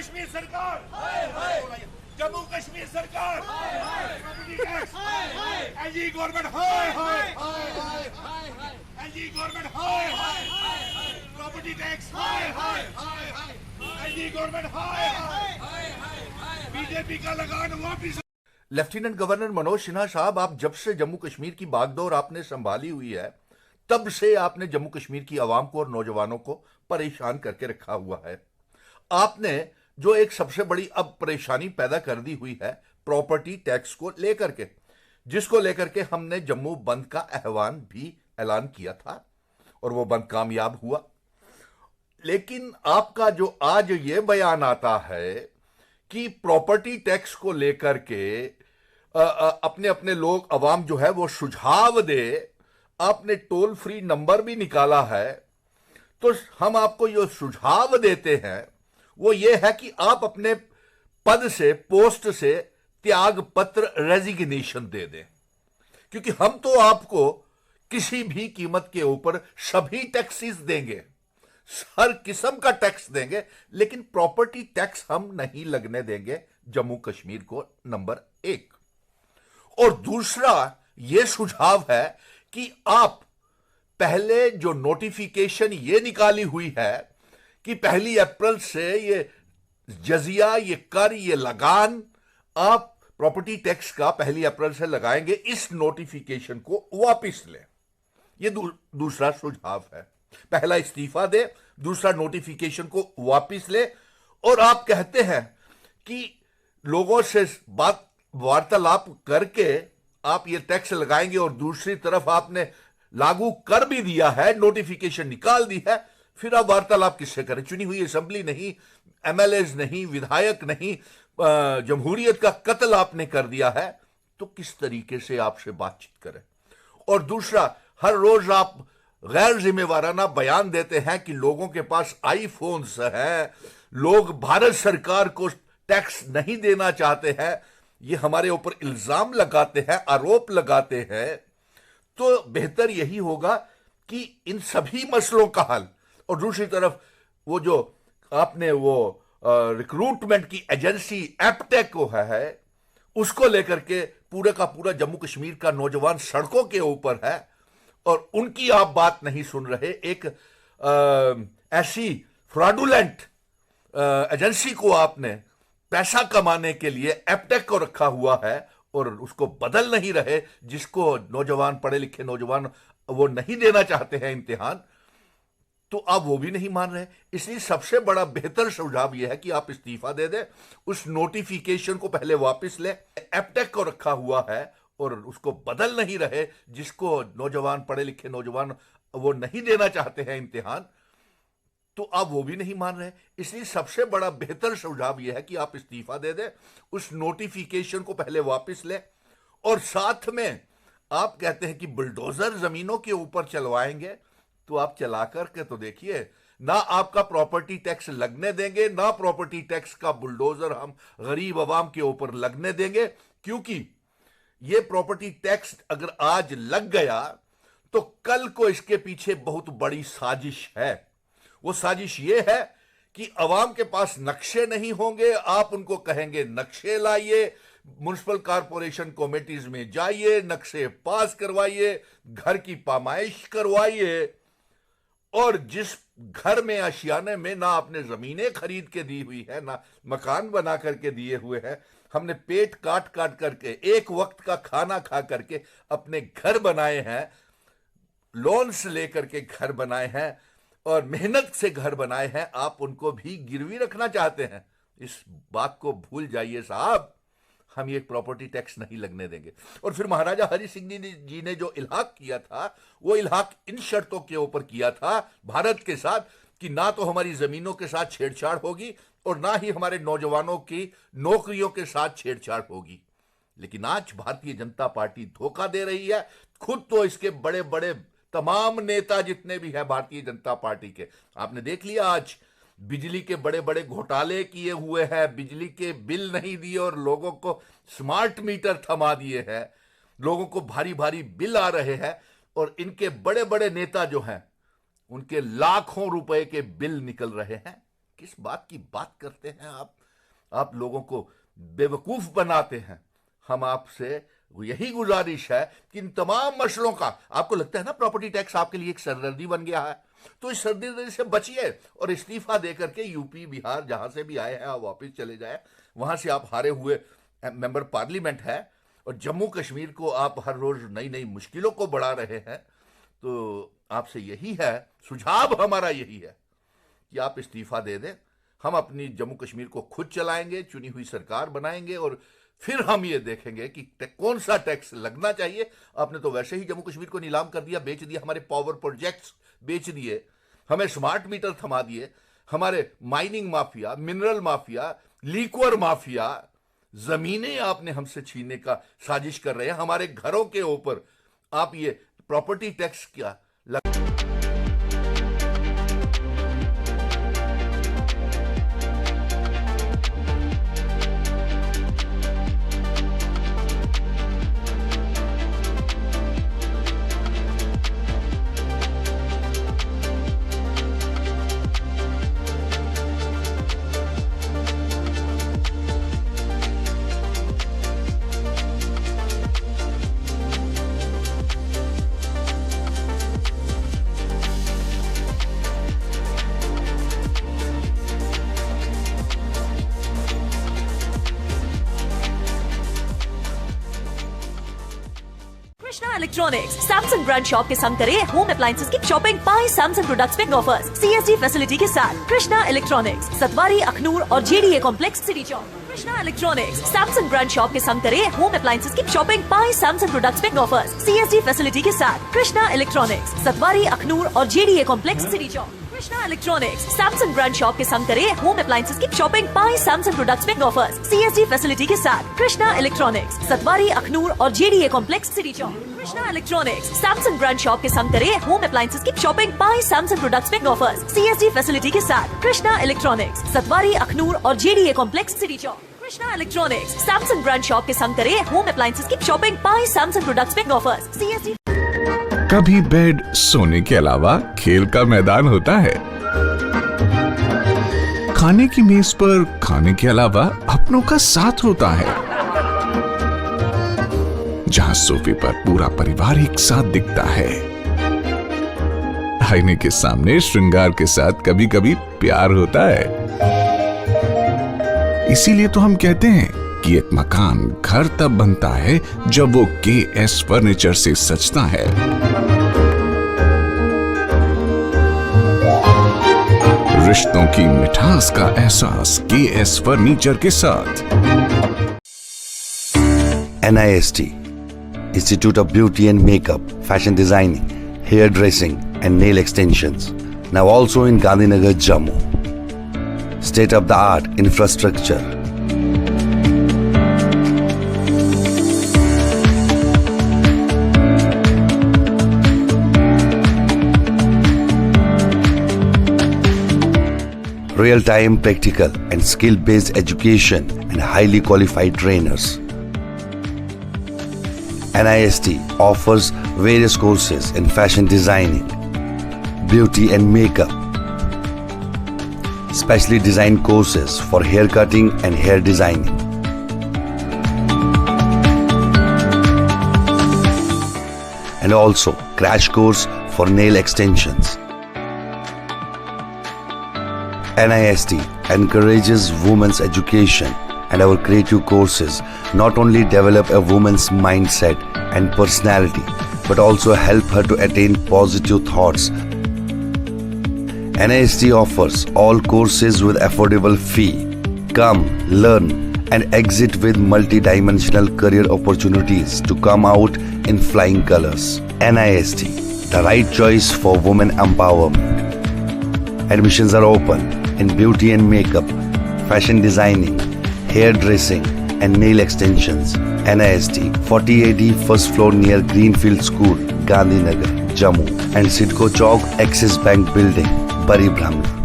कश्मीर सरकार, जम्मू कश्मीर सरकार, property tax, LG government, LG government, property tax, LG government, BJP का लगान वापिस। लेफ्टिनेंट गवर्नर मनोज सिन्हा साहब, आप जब से जम्मू कश्मीर की बागडोर आपने संभाली हुई है, तब से आपने जम्मू कश्मीर की आवाम को और नौजवानों को परेशान करके रखा हुआ है। आपने जो एक सबसे बड़ी अब परेशानी पैदा कर दी हुई है प्रॉपर्टी टैक्स को लेकर के, जिसको लेकर के हमने जम्मू बंद का आह्वान भी ऐलान किया था और वो बंद कामयाब हुआ। लेकिन आपका जो आज ये बयान आता है कि प्रॉपर्टी टैक्स को लेकर के अपने अपने लोग अवाम जो है वो सुझाव दे, आपने टोल फ्री नंबर भी निकाला है। तो हम आपको जो सुझाव देते हैं वो ये है कि आप अपने पद से, पोस्ट से त्याग पत्र, रेजिग्नेशन दे दें, क्योंकि हम तो आपको किसी भी कीमत के ऊपर सभी टैक्सेस देंगे, हर किस्म का टैक्स देंगे, लेकिन प्रॉपर्टी टैक्स हम नहीं लगने देंगे जम्मू कश्मीर को, नंबर एक। और दूसरा यह सुझाव है कि आप पहले जो नोटिफिकेशन ये निकाली हुई है कि 1 अप्रैल से ये जजिया, ये कर, ये लगान आप प्रॉपर्टी टैक्स का 1 अप्रैल से लगाएंगे, इस नोटिफिकेशन को वापस लें। ये दूसरा सुझाव है। पहला इस्तीफा दे, दूसरा नोटिफिकेशन को वापस ले। और आप कहते हैं कि लोगों से बात वार्तालाप करके आप ये टैक्स लगाएंगे, और दूसरी तरफ आपने लागू कर भी दिया है, नोटिफिकेशन निकाल दी है, फिर आप वार्तालाप किससे करें? चुनी हुई असेंबली नहीं, एमएलएज नहीं, विधायक नहीं, जमहूरियत का कत्ल आपने कर दिया है, तो किस तरीके से आपसे बातचीत करें? और दूसरा, हर रोज आप गैर जिम्मेवाराना बयान देते हैं कि लोगों के पास आईफोन्स हैं, लोग भारत सरकार को टैक्स नहीं देना चाहते हैं, ये हमारे ऊपर इल्जाम लगाते हैं, आरोप लगाते हैं। तो बेहतर यही होगा कि इन सभी मसलों का हल, और दूसरी तरफ वो जो आपने वो रिक्रूटमेंट की एजेंसी एपटेक को है, उसको लेकर के पूरे का पूरा जम्मू कश्मीर का नौजवान सड़कों के ऊपर है और उनकी आप बात नहीं सुन रहे। एक ऐसी फ्रॉडुलेंट एजेंसी को आपने पैसा कमाने के लिए एपटेक को रखा हुआ है और उसको बदल नहीं रहे, जिसको नौजवान, पढ़े लिखे नौजवान वो नहीं देना चाहते हैं इम्तिहान, तो आप वो भी नहीं मान रहे। इसलिए सबसे बड़ा बेहतर सुझाव यह है कि आप इस्तीफा दे दें, उस नोटिफिकेशन को पहले वापस ले, एपटेक को रखा हुआ है और उसको बदल नहीं रहे, जिसको नौजवान, पढ़े लिखे नौजवान वो नहीं देना चाहते हैं इम्तिहान, तो आप वो भी नहीं मान रहे। इसलिए सबसे बड़ा बेहतर सुझाव यह है कि आप इस्तीफा दे दें, उस नोटिफिकेशन को पहले वापस ले, और साथ में आप कहते हैं कि बुलडोजर जमीनों के ऊपर चलवाएंगे, तो आप चला करके तो देखिए। ना आपका प्रॉपर्टी टैक्स लगने देंगे, ना प्रॉपर्टी टैक्स का बुलडोजर हम गरीब आवाम के ऊपर लगने देंगे, क्योंकि ये प्रॉपर्टी टैक्स अगर आज लग गया तो कल को इसके पीछे बहुत बड़ी साजिश है। वो साजिश ये है कि अवाम के पास नक्शे नहीं होंगे, आप उनको कहेंगे नक्शे लाइए, म्युनिसिपल कॉरपोरेशन कमेटीज में जाइए, नक्शे पास करवाइए, घर की पामाइश करवाइए, और जिस घर में, आशियाने में ना आपने जमीनें खरीद के दी हुई है, ना मकान बना करके दिए हुए हैं, हमने पेट काट काट करके, एक वक्त का खाना खा करके अपने घर बनाए हैं, लोन्स लेकर के घर बनाए हैं और मेहनत से घर बनाए हैं, आप उनको भी गिरवी रखना चाहते हैं। इस बात को भूल जाइए साहब, हम ये प्रॉपर्टी टैक्स नहीं लगने देंगे। और फिर महाराजा हरि सिंह जी ने जो इल्हाक किया था, वो इल्हाक इन शर्तों के ऊपर किया था भारत के साथ कि ना तो हमारी जमीनों के साथ छेड़छाड़ होगी और ना ही हमारे नौजवानों की नौकरियों के साथ छेड़छाड़ होगी। लेकिन आज भारतीय जनता पार्टी धोखा दे रही है। खुद तो इसके बड़े बड़े तमाम नेता जितने भी हैं भारतीय जनता पार्टी के, आपने देख लिया आज बिजली के बड़े बड़े घोटाले किए हुए हैं, बिजली के बिल नहीं दिए और लोगों को स्मार्ट मीटर थमा दिए हैं, लोगों को भारी भारी बिल आ रहे हैं, और इनके बड़े बड़े नेता जो हैं उनके लाखों रुपए के बिल निकल रहे हैं। किस बात की बात करते हैं आप लोगों को बेवकूफ बनाते हैं। हम आपसे यही गुजारिश है कि इन तमाम मसलों का, आपको लगता है ना प्रॉपर्टी टैक्स आपके लिए एक सरदर्दी बन गया है, तो इस सरदर्दी से बचिए और इस्तीफा देकर के यूपी बिहार जहां से भी आए हैं आप वापस चले जाए। वहां से आप हारे हुए मेंबर पार्लियामेंट है और जम्मू कश्मीर को आप हर रोज नई नई मुश्किलों को बढ़ा रहे हैं। तो आपसे यही है, सुझाव हमारा यही है कि आप इस्तीफा दे दें। हम अपनी जम्मू कश्मीर को खुद चलाएंगे, चुनी हुई सरकार बनाएंगे और फिर हम ये देखेंगे कि कौन सा टैक्स लगना चाहिए। आपने तो वैसे ही जम्मू कश्मीर को नीलाम कर दिया, बेच दिया, हमारे पावर प्रोजेक्ट्स बेच दिए, हमें स्मार्ट मीटर थमा दिए, हमारे mining mafia, mineral mafia, liquor mafia, जमीनें आपने हमसे छीनने का साजिश कर रहे हैं। हमारे घरों के ऊपर आप ये प्रॉपर्टी टैक्स क्या Krishna Electronics Samsung brand shop के संग करें होम अप्लायंसेज की shopping buy Samsung products big offers CSD facility के साथ। कृष्णा इलेक्ट्रॉनिक्स, सतवारी, अखनूर और JDA complex, City Chowk. Krishna Electronics Samsung brand shop के संग करें होम अप्लायंसेज की shopping buy Samsung products big offers CSD facility के साथ। कृष्णा इलेक्ट्रॉनिक्स, सतवारी, अखनूर और JDA complex, City Chowk. Krishna Electronics Samsung brand shop के संग करें होम अप्लायंसेज की shopping buy Samsung products big offers CSD facility के साथ। कृष्णा इलेक्ट्रॉनिक्स, सतवारी, अखनूर और JDA complex, City Chowk. Krishna Electronics Samsung brand shop के संग करें होम अप्लायंसेज की shopping buy Samsung products big offers CSD facility के साथ। कृष्णा इलेक्ट्रॉनिक्स, सतवारी, अखनूर और JDA complex, City Chowk. Krishna Electronics Samsung brand shop के संग करें होम अप्लायंसेज की shopping buy Samsung products big offers CSD। कभी बेड सोने के अलावा खेल का मैदान होता है, खाने की मेज पर खाने के अलावा अपनों का साथ होता है, जहां सोफे पर पूरा परिवार एक साथ दिखता है। आईने के सामने श्रृंगार के साथ कभी कभी प्यार होता है। इसीलिए तो हम कहते हैं कि एक मकान घर तब बनता है जब वो KS फर्नीचर से सजता है। रिश्तों की मिठास का एहसास KS फर्नीचर के साथ। NIST, Institute of Beauty and Makeup, Fashion Designing, Hair Dressing and Nail Extensions. Now also in Gandhinagar, Jammu. State-of-the-art infrastructure. Real-time practical and skill-based education and highly qualified trainers. NIST offers various courses in fashion designing, beauty and makeup, specially designed courses for hair cutting and hair designing. And also crash course for nail extensions. NIST encourages women's education, and our creative courses not only develop a woman's mindset and personality, but also help her to attain positive thoughts. NIST offers all courses with affordable fee. Come, learn, and exit with multi-dimensional career opportunities to come out in flying colors. NIST, the right choice for women empowerment. Admissions are open in beauty and makeup, fashion designing, hair dressing and nail extensions. NIST, 40AD first floor near Greenfield School, Gandhinagar, Jammu, and Sidco Chowk, Axis Bank Building, Bari Brahmana.